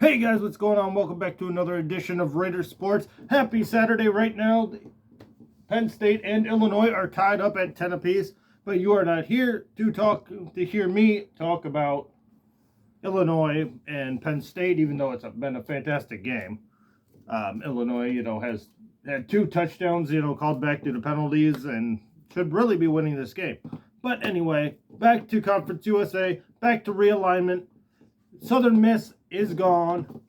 Hey guys, what's going on? Welcome back to another edition of Raider Sports. Happy Saturday. Right now, Penn State and Illinois are tied up at 10 apiece, but you are not here to hear me talk about Illinois and Penn State, even though it's been a fantastic game. Illinois, has had 2 touchdowns, called back due to penalties and should really be winning this game. But anyway, back to Conference USA, back to realignment. Southern Miss is gone,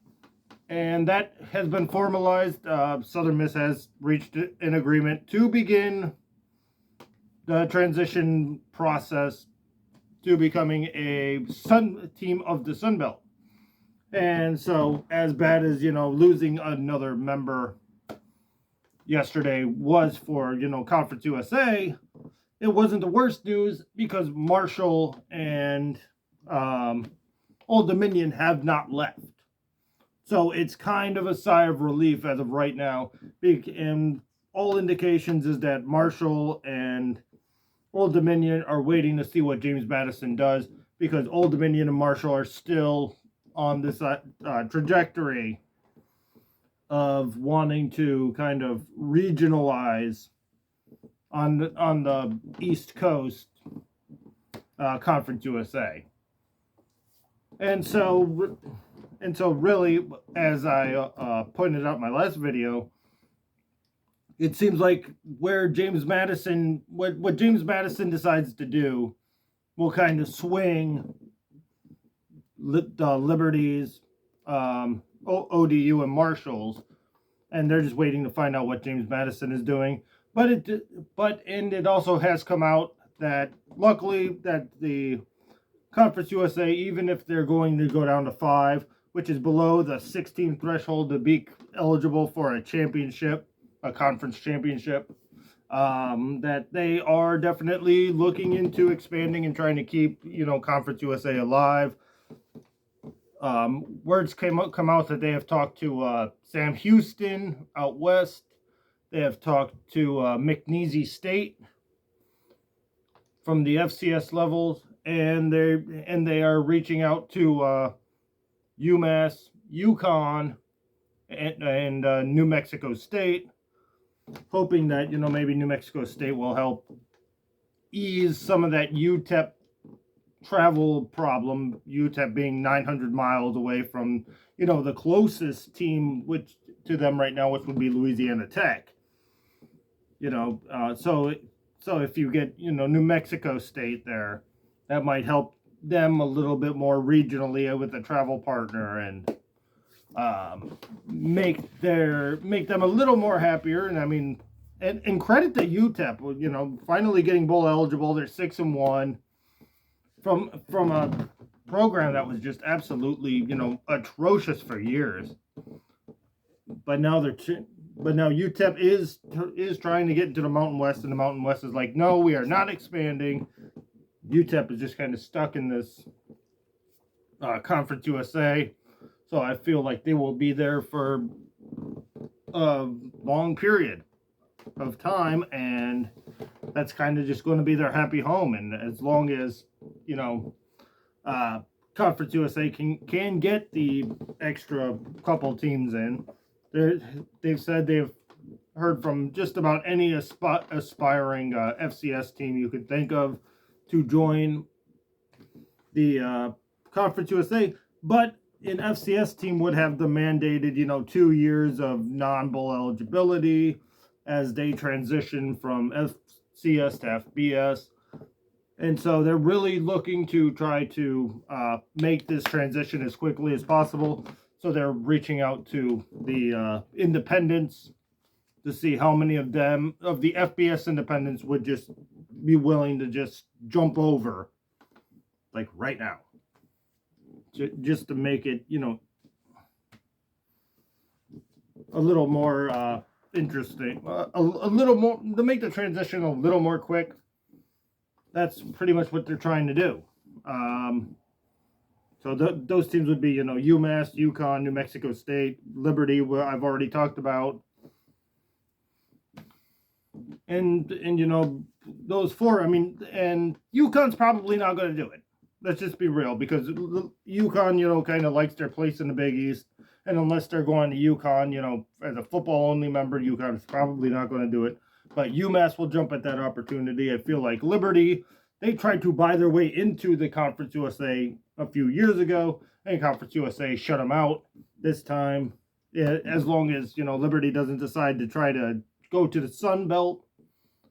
and that has been formalized. Southern Miss has reached an agreement to begin the transition process to becoming a Sun team of the Sun Belt. And so, as bad as, losing another member yesterday was for, Conference USA, it wasn't the worst news because Marshall and Old Dominion have not left. So it's kind of a sigh of relief as of right now. And all indications is that Marshall and Old Dominion are waiting to see what James Madison does, because Old Dominion and Marshall are still on this trajectory of wanting to kind of regionalize on the East Coast Conference USA. And so really, as I pointed out in my last video, it seems like what James Madison decides to do will kind of swing the Liberties, ODU, and Marshalls, and they're just waiting to find out what James Madison is doing. But it also has come out that luckily that the Conference USA, even if they're going to go down to 5, which is below the 16 threshold to be eligible for a championship, a conference championship, that they are definitely looking into expanding and trying to keep, Conference USA alive. Words come out that they have talked to Sam Houston out west. They have talked to McNeese State from the FCS levels. And they are reaching out to UMass, UConn, and New Mexico State, hoping that maybe New Mexico State will help ease some of that UTEP travel problem. UTEP being 900 miles away from the closest team which to them right now, which would be Louisiana Tech. So if you get New Mexico State there, that might help them a little bit more regionally with a travel partner and make them a little more happier. And I mean, and credit to UTEP, finally getting bowl eligible. They're 6-1 from a program that was just absolutely atrocious for years. But now UTEP is trying to get into the Mountain West, and the Mountain West is like, no, we are not expanding. UTEP is just kind of stuck in this Conference USA, so I feel like they will be there for a long period of time, and that's kind of just going to be their happy home. And as long as Conference USA can get the extra couple teams in, they've said they've heard from just about any aspiring FCS team you could think of to join the Conference USA, but an FCS team would have the mandated, 2 years of non-bowl eligibility as they transition from FCS to FBS. And so they're really looking to try to make this transition as quickly as possible. So they're reaching out to the independents to see how many of them, of the FBS independents, would just be willing to just jump over, like right now, just to make it, a little more interesting, a little more, to make the transition a little more quick. That's pretty much what they're trying to do. So those teams would be, UMass, UConn, New Mexico State, Liberty, I've already talked about. And those 4, I mean, and UConn's probably not going to do it. let's just be real, because UConn, you know, kind of likes their place in the Big East. And unless they're going to UConn, you know, as a football-only member, UConn is probably not going to do it. But UMass will jump at that opportunity. I feel like Liberty, they tried to buy their way into the Conference USA a few years ago, and Conference USA shut them out this time. Yeah, as long as, you know, Liberty doesn't decide to try to go to the Sun Belt,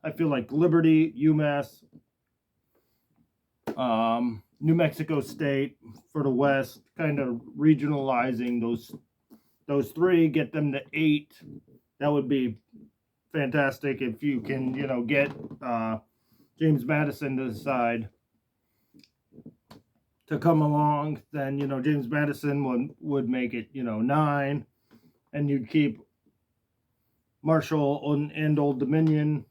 I feel like Liberty, UMass, New Mexico State for the West, kind of regionalizing those three, get them to 8. That would be fantastic if you can, you know, get James Madison to decide to come along. Then, you know, James Madison would make it, you know, 9, and you'd keep Marshall and Old Dominion.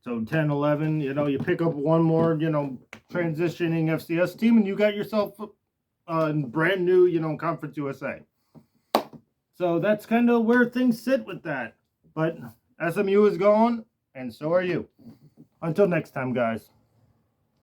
So 10, 11, you know, you pick up one more, you know, transitioning FCS team, and you got yourself a brand new, you know, Conference USA. So that's kind of where things sit with that. But SMU is gone, and so are you. Until next time, guys.